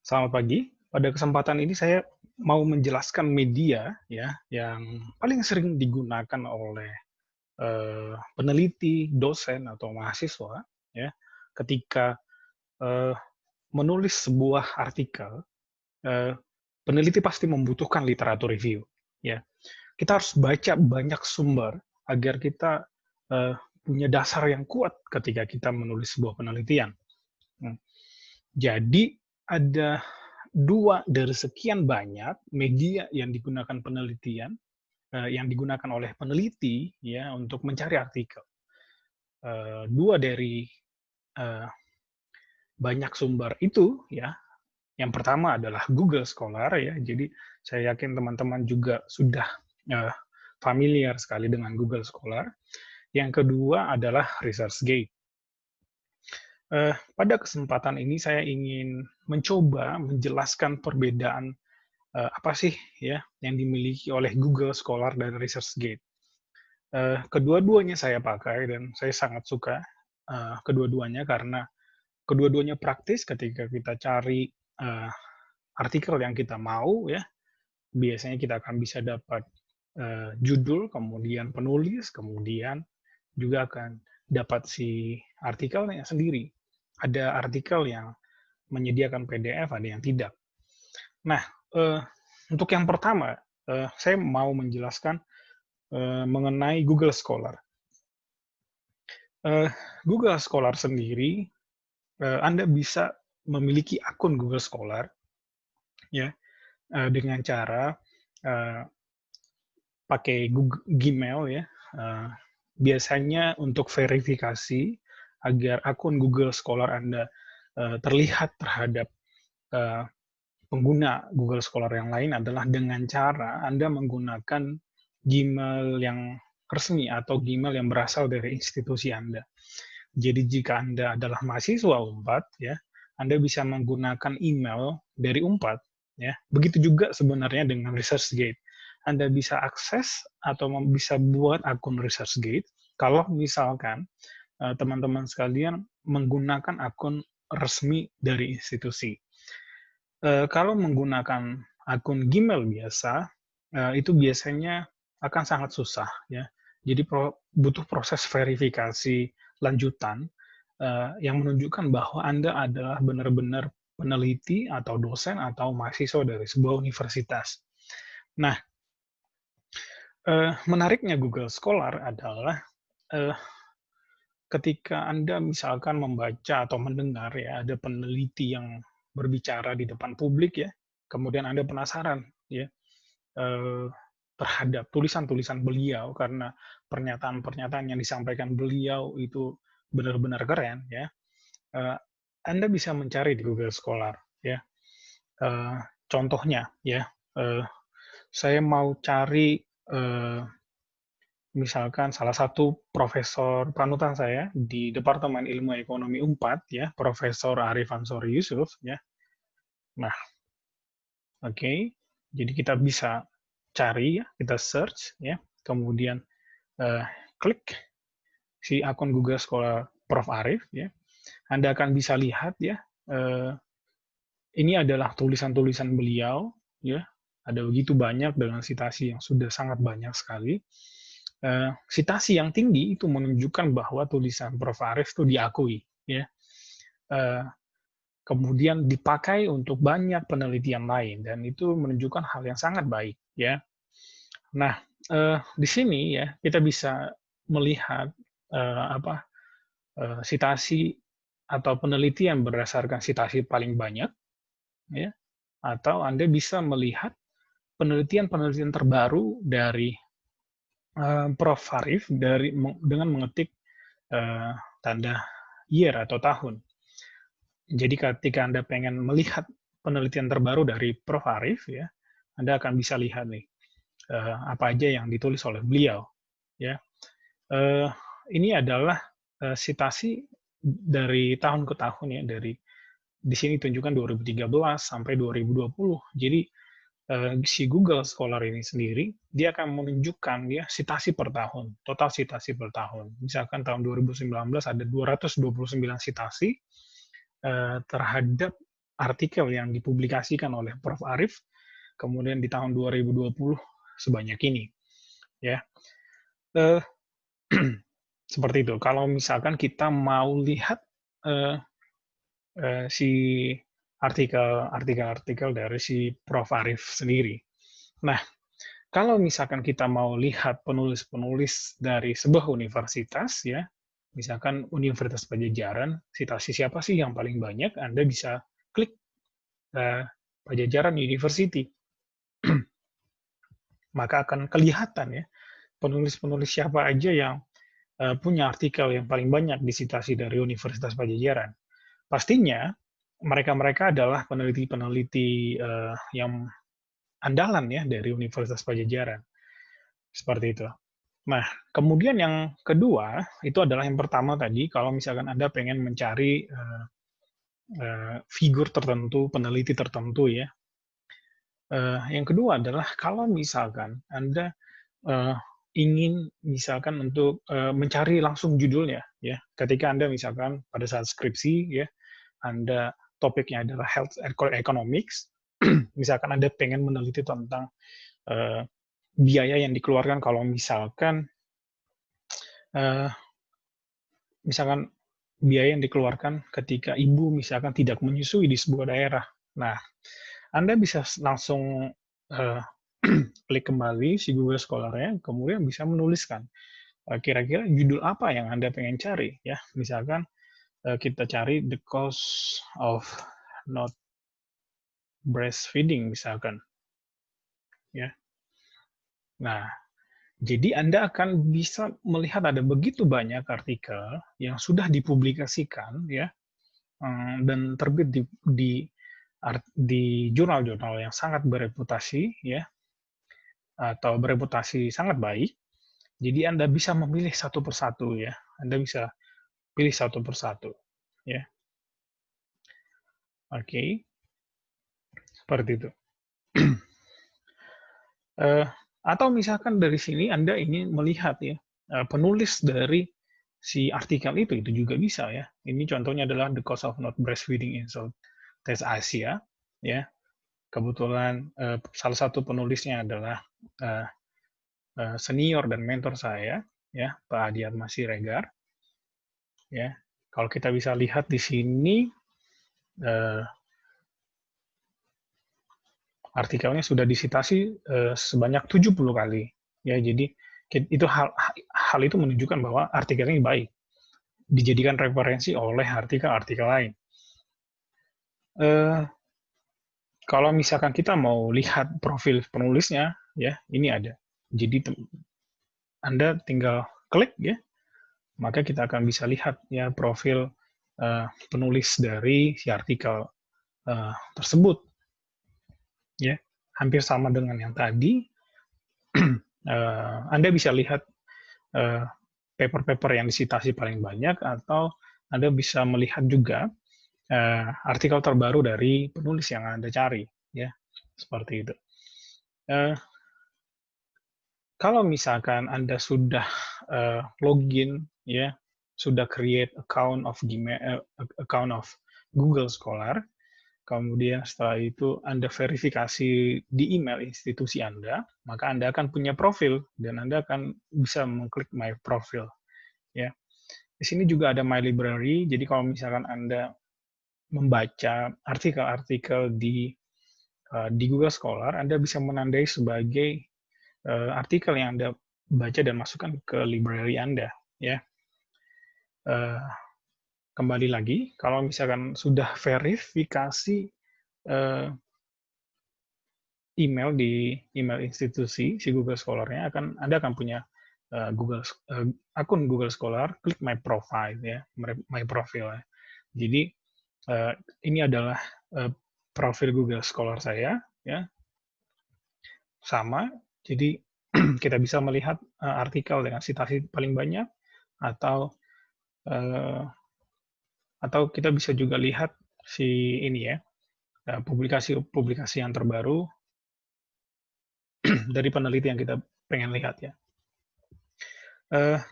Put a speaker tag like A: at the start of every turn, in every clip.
A: Selamat pagi. Pada kesempatan ini saya mau menjelaskan media ya yang paling sering digunakan oleh peneliti, dosen atau mahasiswa ya ketika eh, menulis sebuah artikel. eh, Peneliti pasti membutuhkan literatur review ya. Kita harus baca banyak sumber agar kita eh, punya dasar yang kuat ketika kita menulis sebuah penelitian. Hmm. Jadi ada dua dari sekian banyak media yang digunakan penelitian, yang digunakan oleh peneliti ya untuk mencari artikel. Dua dari eh, banyak sumber itu ya, yang pertama adalah Google Scholar ya. Jadi saya yakin teman-teman juga sudah eh, familiar sekali dengan Google Scholar. Yang kedua adalah ResearchGate. Pada kesempatan ini saya ingin mencoba menjelaskan perbedaan apa sih ya yang dimiliki oleh Google Scholar dan ResearchGate. Kedua-duanya saya pakai dan saya sangat suka kedua-duanya karena kedua-duanya praktis ketika kita cari artikel yang kita mau ya. Biasanya kita akan bisa dapat judul, kemudian penulis, kemudian juga akan dapat si artikelnya sendiri. Ada artikel yang menyediakan PDF, ada yang tidak. Nah, eh, untuk yang pertama, saya mau menjelaskan mengenai Google Scholar. Eh, Google Scholar sendiri, Anda bisa memiliki akun Google Scholar ya dengan cara eh, pakai Google Gmail ya. Eh, Biasanya untuk verifikasi agar akun Google Scholar Anda terlihat terhadap eh, pengguna Google Scholar yang lain adalah dengan cara Anda menggunakan Gmail yang resmi atau Gmail yang berasal dari institusi Anda. Jadi jika Anda adalah mahasiswa Unpad, ya, Anda bisa menggunakan email dari Unpad, ya. Begitu juga sebenarnya dengan ResearchGate. Anda bisa akses atau bisa buat akun ResearchGate kalau misalkan teman-teman sekalian menggunakan akun resmi dari institusi. Kalau menggunakan akun Gmail biasa, itu biasanya akan sangat susah ya. Jadi butuh proses verifikasi lanjutan, yang menunjukkan bahwa Anda adalah benar-benar peneliti atau dosen atau mahasiswa dari sebuah universitas. Nah, menariknya Google Scholar adalah, eee, ketika Anda misalkan membaca atau mendengar ya, ada peneliti yang berbicara di depan publik ya, kemudian Anda penasaran ya, eee, terhadap tulisan-tulisan beliau karena pernyataan-pernyataan yang disampaikan beliau itu benar-benar keren ya, eee, Anda bisa mencari di Google Scholar ya. Eee, Contohnya ya, eee, saya mau cari, misalkan salah satu profesor panutan saya di Departemen Ilmu Ekonomi Unpad ya, Profesor Arif Ansori Yusuf ya. Nah, oke, jadi kita bisa cari ya, kita search ya, kemudian eee, klik si akun Google Scholar Prof. Arif ya, Anda akan bisa lihat ya, eee, ini adalah tulisan-tulisan beliau ya, ada begitu banyak dengan sitasi yang sudah sangat banyak sekali. Sitasi yang tinggi itu menunjukkan bahwa tulisan Prof. Arif itu diakui ya, eee, kemudian dipakai untuk banyak penelitian lain dan itu menunjukkan hal yang sangat baik ya. Nah, di sini ya kita bisa melihat, apa, sitasi atau penelitian berdasarkan sitasi paling banyak ya, atau Anda bisa melihat penelitian-penelitian terbaru dari, Prof. Arif dengan mengetik, eee, tanda year atau tahun. Jadi ketika Anda pengen melihat penelitian terbaru dari Prof. Arif ya, Anda akan bisa lihat nih, apa aja yang ditulis oleh beliau ya. Eee, ini adalah, sitasi dari tahun ke tahun ya, dari di sini tunjukkan 2013 sampai 2020. Jadi, si Google Scholar ini sendiri, dia akan menunjukkan ya sitasi per tahun, total sitasi per tahun. Misalkan tahun 2019 ada 229 sitasi, terhadap artikel yang dipublikasikan oleh Prof. Arif, kemudian di tahun 2020 sebanyak ini, ya. Eh, Seperti itu. Kalau misalkan kita mau lihat eh, si artikel dari si Prof. Arif sendiri. Nah, kalau misalkan kita mau lihat penulis-penulis dari sebuah universitas, ya, misalkan Universitas Pajajaran, citasi siapa sih yang paling banyak, Anda bisa klik Pajajaran University. Maka akan kelihatan ya, penulis-penulis siapa aja yang punya artikel yang paling banyak disitasi dari Universitas Pajajaran. Pastinya mereka-mereka adalah peneliti-peneliti yang andalan ya dari Universitas Pajajaran. Seperti itu. Nah, kemudian yang kedua, itu adalah yang pertama tadi, kalau misalkan Anda pengen mencari figur tertentu, peneliti tertentu ya. Yang kedua adalah kalau misalkan Anda ingin misalkan untuk mencari langsung judulnya, ya. Ketika Anda misalkan pada saat skripsi, ya, Anda topiknya adalah health economics, misalkan Anda pengen meneliti tentang biaya yang dikeluarkan kalau misalkan misalkan biaya yang dikeluarkan ketika ibu misalkan tidak menyusui di sebuah daerah. Nah, Anda bisa langsung klik kembali si Google Scholar-nya, kemudian bisa menuliskan kira-kira judul apa yang Anda pengen cari, ya. Misalkan kita cari the cost of not breastfeeding misalkan, ya. Nah, jadi Anda akan bisa melihat ada begitu banyak artikel yang sudah dipublikasikan, ya, dan terbit di jurnal-jurnal yang sangat bereputasi, ya, atau bereputasi sangat baik. Jadi Anda bisa memilih satu persatu, ya. Anda bisa pilih satu persatu, ya. Oke, seperti itu. Atau misalkan dari sini Anda ingin melihat ya penulis dari si artikel itu juga bisa ya. Ini contohnya adalah The Cost of Not Breastfeeding in Southeast Asia, ya. Kebetulan salah satu penulisnya adalah senior dan mentor saya, ya, Pak Adiatma Siregar, ya. Kalau kita bisa lihat di sini artikelnya sudah disitasi sebanyak 70 kali, ya. Jadi itu hal itu menunjukkan bahwa artikelnya ini baik, dijadikan referensi oleh artikel-artikel lain. Kalau misalkan kita mau lihat profil penulisnya, ya, ini ada. Jadi Anda tinggal klik ya, maka kita akan bisa lihat ya profil penulis dari si artikel tersebut. Ya, hampir sama dengan yang tadi. Anda bisa lihat paper-paper yang disitasi paling banyak, atau Anda bisa melihat juga artikel terbaru dari penulis yang Anda cari, ya, seperti itu. Kalau misalkan Anda sudah login, ya, sudah create account of Google Scholar, kemudian setelah itu Anda verifikasi di email institusi Anda, maka Anda akan punya profil dan Anda akan bisa mengklik My Profile, ya. Di sini juga ada My Library, jadi kalau misalkan Anda membaca artikel-artikel di Google Scholar, Anda bisa menandai sebagai artikel yang Anda baca dan masukkan ke library Anda, ya. Kembali lagi, kalau misalkan sudah verifikasi email di email institusi si Google Scholar-nya, Anda akan punya akun Google Scholar, klik My Profile, ya, My Profile. Ya. Jadi ini adalah profil Google Scholar saya, ya, sama. Jadi kita bisa melihat artikel dengan citasi paling banyak, atau kita bisa juga lihat si ini ya, publikasi-publikasi yang terbaru dari peneliti yang kita pengen lihat ya.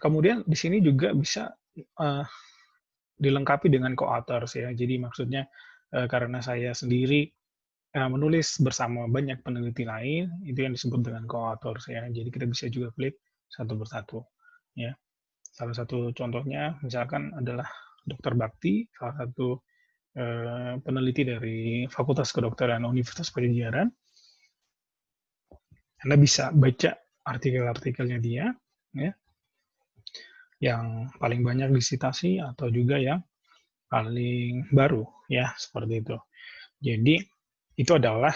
A: Kemudian di sini juga bisa dilengkapi dengan co-authors ya. Jadi maksudnya karena saya sendiri menulis bersama banyak peneliti lain, itu yang disebut dengan co-authors ya. Jadi kita bisa juga klik satu persatu ya. Salah satu contohnya misalkan adalah Dr. Bakti, salah satu peneliti dari Fakultas Kedokteran Universitas Padjadjaran. Anda bisa baca artikel-artikelnya dia, ya, yang paling banyak disitasi atau juga yang paling baru, ya, seperti itu. Jadi, itu adalah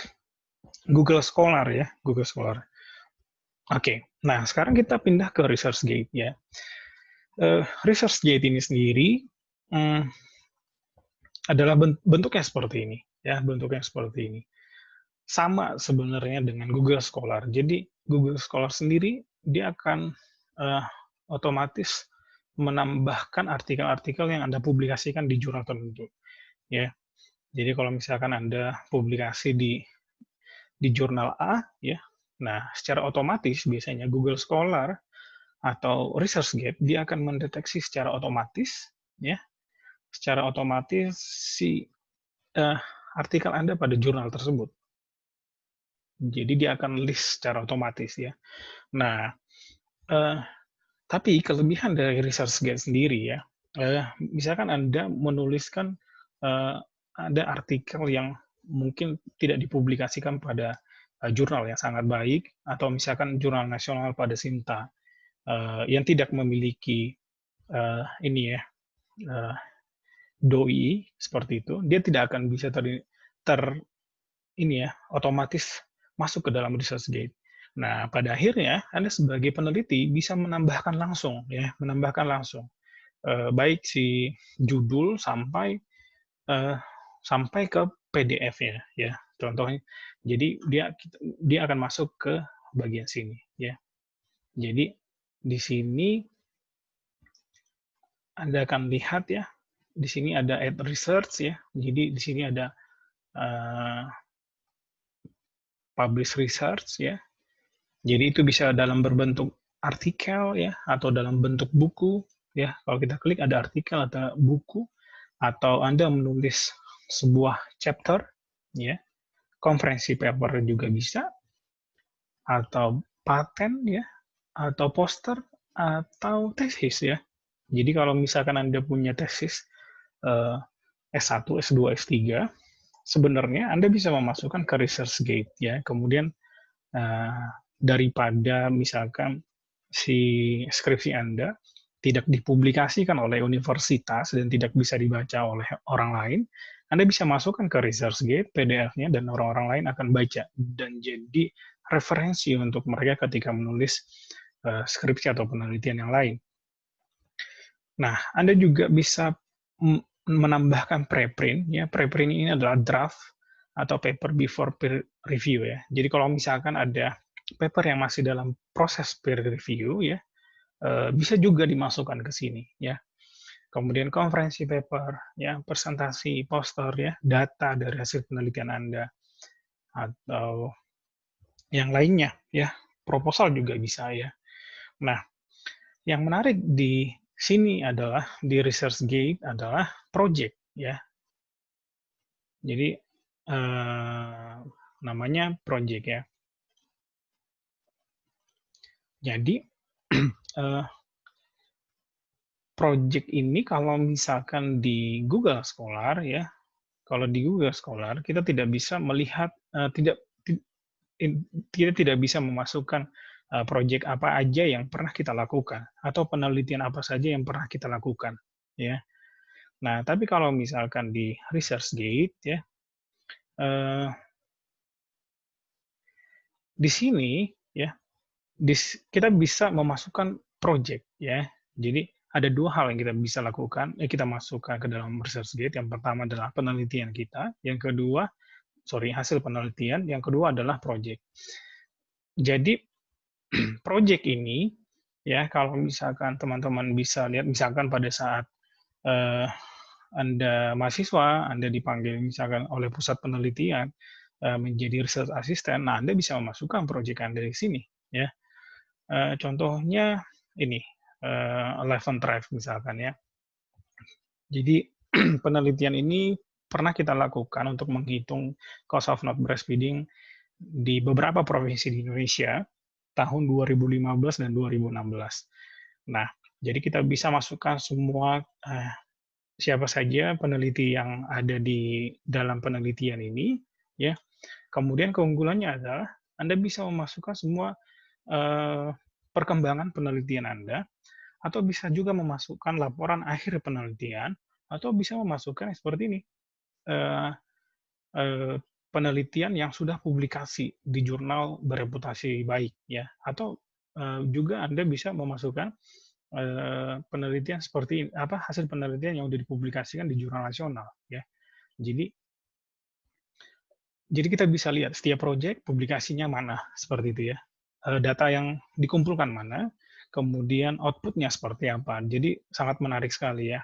A: Google Scholar, ya, Google Scholar. Oke, nah sekarang kita pindah ke ResearchGate, ya. ResearchGate ini sendiri adalah bentuknya seperti ini, ya, bentuknya seperti ini. Sama sebenarnya dengan Google Scholar. Jadi Google Scholar sendiri dia akan otomatis menambahkan artikel-artikel yang Anda publikasikan di jurnal tertentu. Ya, jadi kalau misalkan Anda publikasi di jurnal A, ya, nah secara otomatis biasanya Google Scholar atau ResearchGate dia akan mendeteksi secara otomatis, ya, secara otomatis si artikel Anda pada jurnal tersebut. Jadi dia akan list secara otomatis ya. Nah, tapi kelebihan dari ResearchGate sendiri ya, misalkan Anda menuliskan ada artikel yang mungkin tidak dipublikasikan pada jurnal yang sangat baik, atau misalkan jurnal nasional pada Sinta yang tidak memiliki ini ya doi seperti itu, dia tidak akan bisa ini ya otomatis masuk ke dalam ResearchGate. Nah, pada akhirnya Anda sebagai peneliti bisa menambahkan langsung ya, menambahkan langsung baik si judul sampai ke PDF-nya ya. Contohnya. Jadi dia akan masuk ke bagian sini ya. Jadi di sini Anda akan lihat ya, di sini ada add research ya. Jadi di sini ada publish research ya. Jadi itu bisa dalam berbentuk artikel ya, atau dalam bentuk buku ya. Kalau kita klik ada artikel atau buku, atau Anda menulis sebuah chapter ya, konferensi paper juga bisa, atau paten ya, atau poster, atau tesis ya. Jadi kalau misalkan Anda punya tesis S1, S2, S3, sebenarnya Anda bisa memasukkan ke ResearchGate ya. Kemudian daripada misalkan si skripsi Anda tidak dipublikasikan oleh universitas dan tidak bisa dibaca oleh orang lain, Anda bisa masukkan ke ResearchGate PDF-nya dan orang-orang lain akan baca dan jadi referensi untuk mereka ketika menulis skripsi atau penelitian yang lain. Nah, Anda juga bisa menambahkan preprint ya. Preprint ini adalah draft atau paper before peer review ya. Jadi kalau misalkan ada paper yang masih dalam proses peer review ya, bisa juga dimasukkan ke sini ya. Kemudian konferensi paper ya, presentasi poster ya, data dari hasil penelitian Anda atau yang lainnya ya, proposal juga bisa ya. Nah, yang menarik di sini adalah di ResearchGate adalah project ya. Jadi namanya project ya. Jadi project ini kalau misalkan di Google Scholar ya, kalau di Google Scholar kita tidak bisa melihat kita tidak bisa memasukkan project apa aja yang pernah kita lakukan atau penelitian apa saja yang pernah kita lakukan ya. Nah, tapi kalau misalkan di ResearchGate ya, di sini ya, kita bisa memasukkan project ya. Jadi ada dua hal yang kita bisa lakukan, kita masukkan ke dalam ResearchGate. Yang pertama adalah penelitian kita, yang kedua, hasil penelitian, yang kedua adalah project. Jadi project ini ya, kalau misalkan teman-teman bisa lihat, misalkan pada saat Anda mahasiswa, Anda dipanggil misalkan oleh pusat penelitian menjadi research assistant, nah Anda bisa memasukkan project Anda di sini ya. Contohnya ini, Eleven Drive misalkan ya. Jadi penelitian ini pernah kita lakukan untuk menghitung cost of not breastfeeding di beberapa provinsi di Indonesia tahun 2015 dan 2016. Nah, jadi kita bisa masukkan semua siapa saja peneliti yang ada di dalam penelitian ini, ya. Kemudian keunggulannya adalah Anda bisa memasukkan semua perkembangan penelitian Anda, atau bisa juga memasukkan laporan akhir penelitian, atau bisa memasukkan seperti ini, penelitian yang sudah publikasi di jurnal bereputasi baik, ya. Atau juga Anda bisa memasukkan penelitian seperti hasil penelitian yang sudah dipublikasikan di jurnal nasional, ya. Jadi kita bisa lihat setiap proyek publikasinya mana, seperti itu ya. Data yang dikumpulkan mana, kemudian output-nya seperti apa. Jadi sangat menarik sekali ya,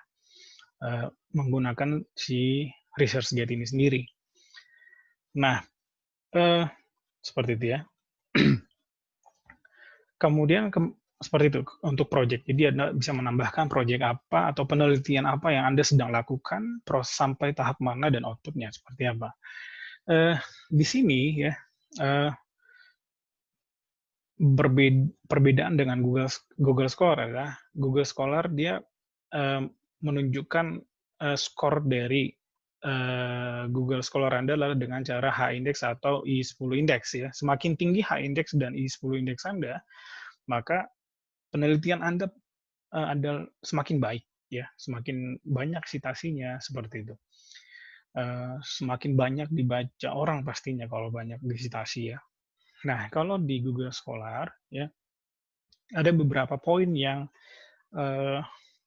A: menggunakan si ResearchGate ini sendiri. Nah, seperti itu ya. Kemudian seperti itu untuk proyek. Jadi Anda bisa menambahkan proyek apa atau penelitian apa yang Anda sedang lakukan, sampai tahap mana dan output-nya seperti apa. Di sini ya, perbedaan dengan Google Scholar adalah Google Scholar dia menunjukkan skor dari Google Scholar Anda adalah dengan cara H-index atau I10 index ya. Semakin tinggi H-index dan I10 index Anda, maka penelitian Anda ada semakin baik ya, semakin banyak citasinya seperti itu. Semakin banyak dibaca orang pastinya kalau banyak disitasi ya. Nah, kalau di Google Scholar ya, ada beberapa poin yang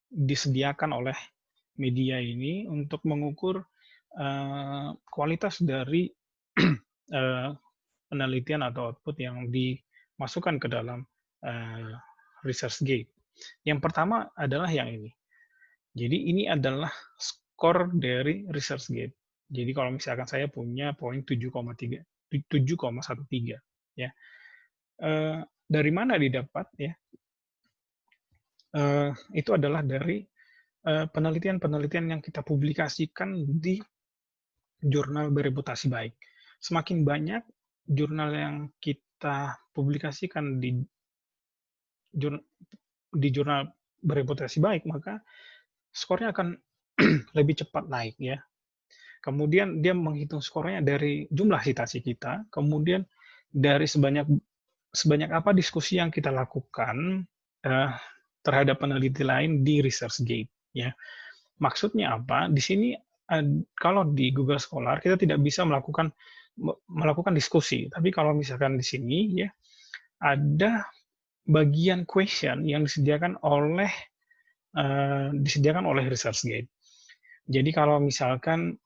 A: disediakan oleh media ini untuk mengukur kualitas dari penelitian atau output yang dimasukkan ke dalam ResearchGate. Yang pertama adalah yang ini. Jadi ini adalah skor dari ResearchGate. Jadi kalau misalkan saya punya poin 7,13 ya. Dari mana didapat ya? Itu adalah dari penelitian-penelitian yang kita publikasikan di jurnal bereputasi baik. Semakin banyak jurnal yang kita publikasikan di jurnal bereputasi baik, maka skornya akan lebih cepat naik ya. Kemudian dia menghitung skornya dari jumlah citasi kita, kemudian dari sebanyak apa diskusi yang kita lakukan terhadap peneliti lain di ResearchGate ya. Maksudnya apa? Di sini kalau di Google Scholar kita tidak bisa melakukan diskusi, tapi kalau misalkan di sini ya ada bagian question yang disediakan oleh ResearchGate. Jadi kalau misalkan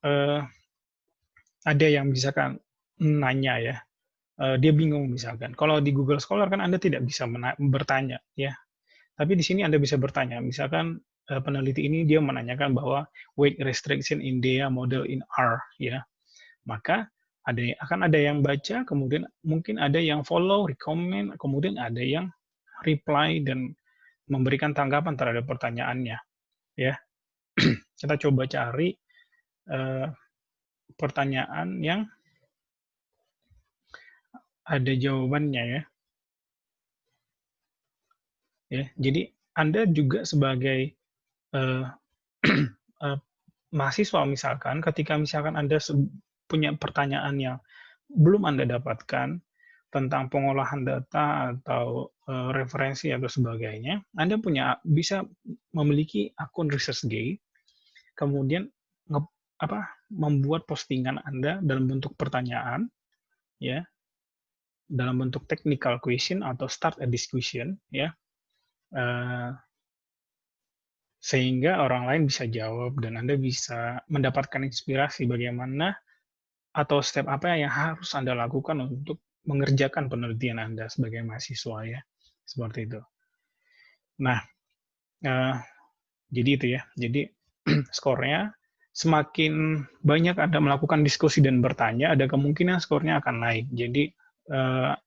A: ada yang misalkan nanya ya, dia bingung misalkan. Kalau di Google Scholar kan Anda tidak bisa bertanya ya. Tapi di sini Anda bisa bertanya. Misalkan peneliti ini dia menanyakan bahwa weight restriction in DEA model in R ya. Maka akan ada yang baca, kemudian mungkin ada yang follow, recommend, kemudian ada yang reply dan memberikan tanggapan terhadap pertanyaannya ya. Kita coba cari pertanyaan yang ada jawabannya ya. Ya, jadi Anda juga sebagai mahasiswa misalkan, ketika misalkan Anda punya pertanyaan yang belum Anda dapatkan tentang pengolahan data atau referensi atau sebagainya, Anda bisa memiliki akun ResearchGate, kemudian membuat postingan Anda dalam bentuk pertanyaan, ya, dalam bentuk technical question atau start a discussion, ya, sehingga orang lain bisa jawab dan Anda bisa mendapatkan inspirasi bagaimana atau step apa yang harus Anda lakukan untuk mengerjakan penelitian Anda sebagai mahasiswa ya, seperti itu. Nah, jadi itu ya. Jadi skornya semakin banyak Anda melakukan diskusi dan bertanya, ada kemungkinan skornya akan naik. Jadi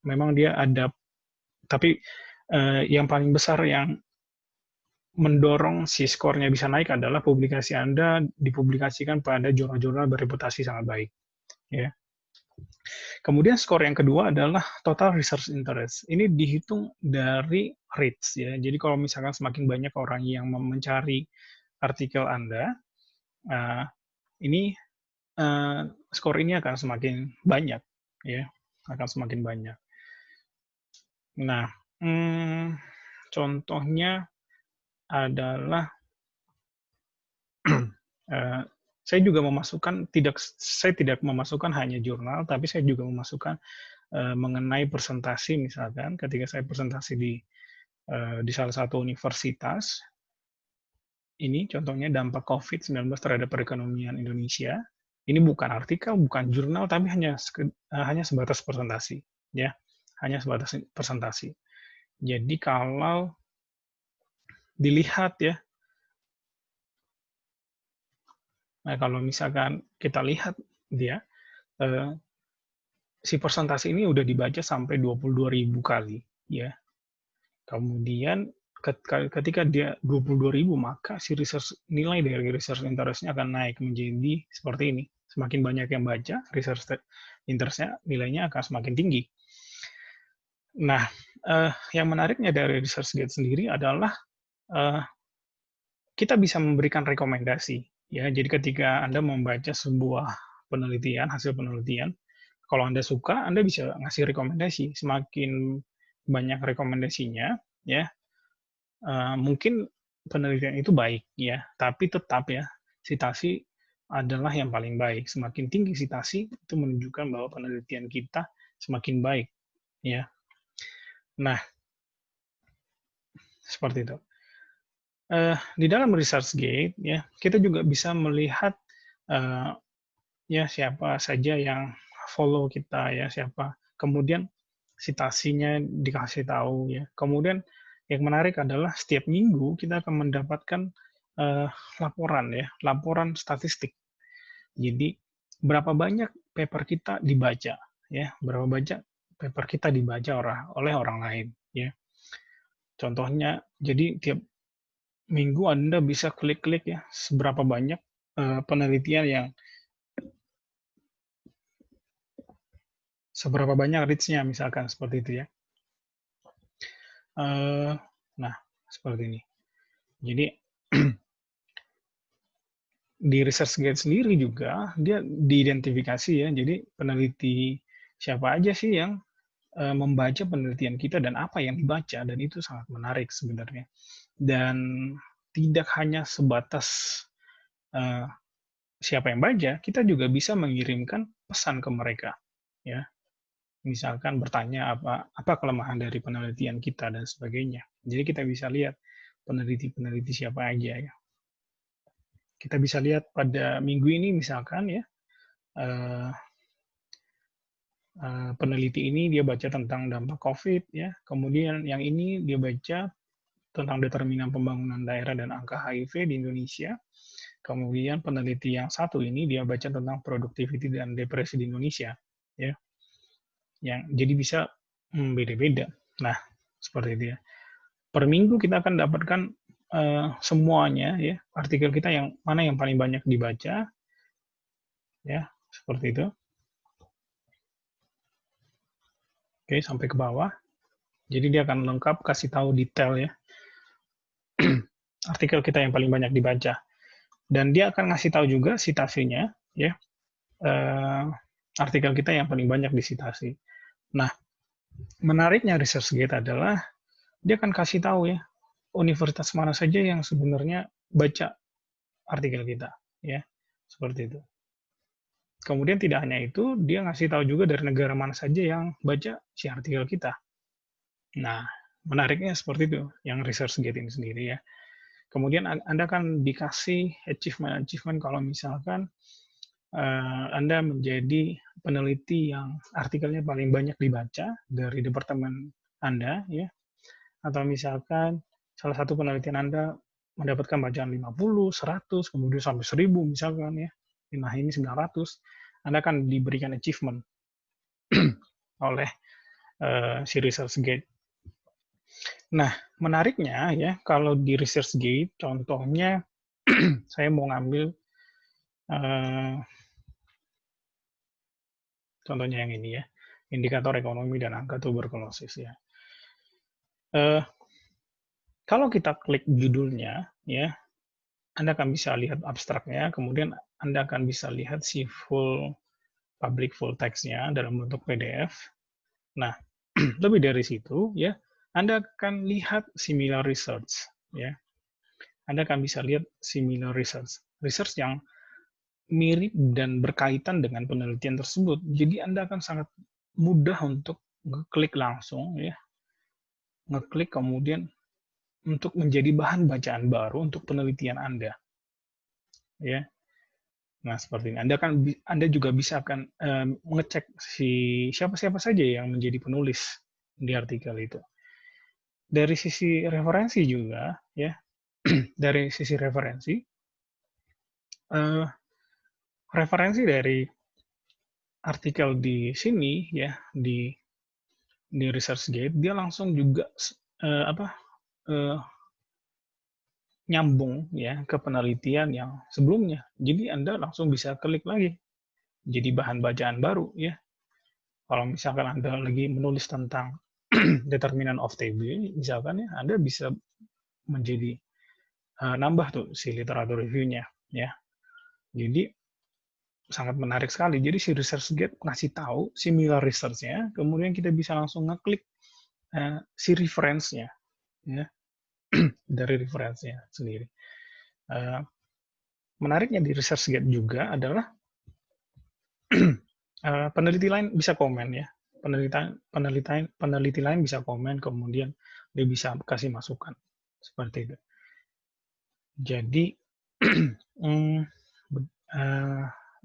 A: memang dia ada, tapi yang paling besar yang mendorong si skornya bisa naik adalah publikasi Anda dipublikasikan pada jurnal-jurnal bereputasi sangat baik. Ya. Kemudian skor yang kedua adalah total research interest. Ini dihitung dari reach ya. Jadi kalau misalkan semakin banyak orang yang mencari artikel Anda, ini skor ini akan semakin banyak ya, akan semakin banyak. Nah, contohnya adalah saya juga memasukkan saya tidak memasukkan hanya jurnal, tapi saya juga memasukkan mengenai presentasi misalkan ketika saya presentasi di salah satu universitas. Ini contohnya dampak COVID-19 terhadap perekonomian Indonesia. Ini bukan artikel, bukan jurnal, tapi hanya sebatas presentasi, ya, hanya sebatas presentasi. Jadi kalau dilihat ya, nah kalau misalkan kita lihat dia, si presentasi ini udah dibaca sampai 22.000 kali, ya. Kemudian ketika dia 22.000, maka si nilai dari research interest-nya akan naik menjadi seperti ini. Semakin banyak yang baca, research interest-nya nilainya akan semakin tinggi. Nah, yang menariknya dari ResearchGate sendiri adalah kita bisa memberikan rekomendasi. Ya, jadi ketika Anda membaca sebuah penelitian, hasil penelitian, kalau Anda suka, Anda bisa ngasih rekomendasi. Semakin banyak rekomendasinya, ya, mungkin penelitian itu baik ya, tapi tetap ya sitasi adalah yang paling baik. Semakin tinggi sitasi itu menunjukkan bahwa penelitian kita semakin baik ya. Nah, seperti itu. Di dalam ResearchGate ya kita juga bisa melihat ya siapa saja yang follow kita ya, siapa. Kemudian sitasinya dikasih tahu ya. Kemudian yang menarik adalah setiap minggu kita akan mendapatkan laporan ya, laporan statistik. Jadi berapa banyak paper kita dibaca ya, berapa banyak paper kita dibaca oleh orang lain ya. Contohnya, jadi tiap minggu Anda bisa klik-klik ya seberapa banyak penelitian yang seberapa banyak reach-nya misalkan seperti itu ya. Nah, seperti ini. Jadi di ResearchGate sendiri juga dia diidentifikasi ya. Jadi peneliti siapa aja sih yang membaca penelitian kita dan apa yang dibaca, dan itu sangat menarik sebenarnya. Dan tidak hanya sebatas siapa yang baca, kita juga bisa mengirimkan pesan ke mereka ya. Misalkan bertanya apa kelemahan dari penelitian kita dan sebagainya. Jadi kita bisa lihat peneliti-peneliti siapa aja ya. Kita bisa lihat pada minggu ini misalkan ya, peneliti ini dia baca tentang dampak COVID ya, kemudian yang ini dia baca tentang determinan pembangunan daerah dan angka HIV di Indonesia. Kemudian peneliti yang satu ini dia baca tentang productivity dan depresi di Indonesia ya. Yang jadi bisa beda-beda. Nah, seperti itu ya. Per minggu kita akan dapatkan semuanya ya, artikel kita yang mana yang paling banyak dibaca ya, seperti itu. Oke, sampai ke bawah. Jadi dia akan lengkap kasih tahu detail ya. Artikel kita yang paling banyak dibaca. Dan dia akan ngasih tahu juga sitasinya ya. Artikel kita yang paling banyak disitasi. Nah, menariknya ResearchGate adalah dia akan kasih tahu ya universitas mana saja yang sebenarnya baca artikel kita ya. Seperti itu. Kemudian tidak hanya itu, dia ngasih tahu juga dari negara mana saja yang baca si artikel kita. Nah, menariknya seperti itu, yang ResearchGate ini sendiri ya. Kemudian Anda akan dikasih achievement kalau misalkan Anda menjadi peneliti yang artikelnya paling banyak dibaca dari departemen Anda, ya. Atau misalkan salah satu penelitian Anda mendapatkan bacaan 50, 100, kemudian sampai 1000 misalkan ya. Nah, ini 900. Anda akan diberikan achievement oleh si ResearchGate. Nah, menariknya ya, kalau di ResearchGate, contohnya saya mau ngambil eh, contohnya yang ini ya, indikator ekonomi dan angka tuberkulosis ya. Eh, Kalau kita klik judulnya, ya, Anda akan bisa lihat abstraknya, kemudian Anda akan bisa lihat si public full text-nya dalam bentuk PDF. Nah, lebih dari situ, ya, Anda akan lihat similar research, ya. Anda akan bisa lihat similar research, research yang mirip dan berkaitan dengan penelitian tersebut. Jadi Anda akan sangat mudah untuk ngeklik langsung, ya, ngeklik kemudian untuk menjadi bahan bacaan baru untuk penelitian Anda, ya. Nah, seperti ini. Anda juga bisa akan mengecek siapa-siapa saja yang menjadi penulis di artikel itu. Dari sisi referensi juga, ya, dari sisi referensi, eh, referensi dari artikel di sini, ya, di ResearchGate, dia langsung juga apa eh, nyambung ya ke penelitian yang sebelumnya. Jadi Anda langsung bisa klik lagi jadi bahan bacaan baru ya. Kalau misalkan Anda lagi menulis tentang determinant of TB, misalkan ya, Anda bisa menjadi nambah tuh si literatur review-nya ya. Jadi sangat menarik sekali. Jadi si ResearchGate ngasih tahu similar research-nya, kemudian kita bisa langsung ngeklik si reference-nya ya, dari reference-nya sendiri. Uh, Menariknya di ResearchGate juga adalah peneliti lain bisa komen ya. Peneliti lain bisa komen, kemudian dia bisa kasih masukan seperti itu. Jadi mm,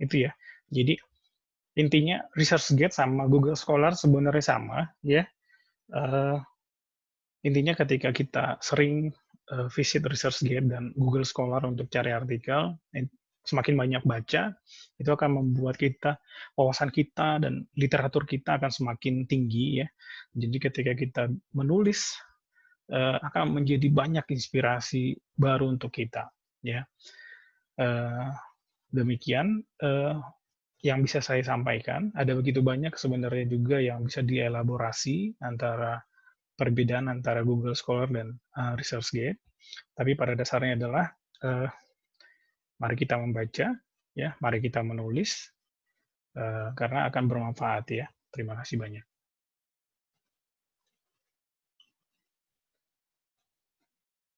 A: itu ya. Jadi intinya ResearchGate sama Google Scholar sebenarnya sama ya. Uh, Intinya ketika kita sering visit ResearchGate dan Google Scholar untuk cari artikel, semakin banyak baca, itu akan membuat wawasan kita dan literatur kita akan semakin tinggi ya. Jadi ketika kita menulis akan menjadi banyak inspirasi baru untuk kita ya. Demikian yang bisa saya sampaikan. Ada begitu banyak sebenarnya juga yang bisa dielaborasi perbedaan antara Google Scholar dan ResearchGate. Tapi pada dasarnya adalah uh, mari kita membaca, ya, mari kita menulis karena akan bermanfaat ya. Terima kasih banyak.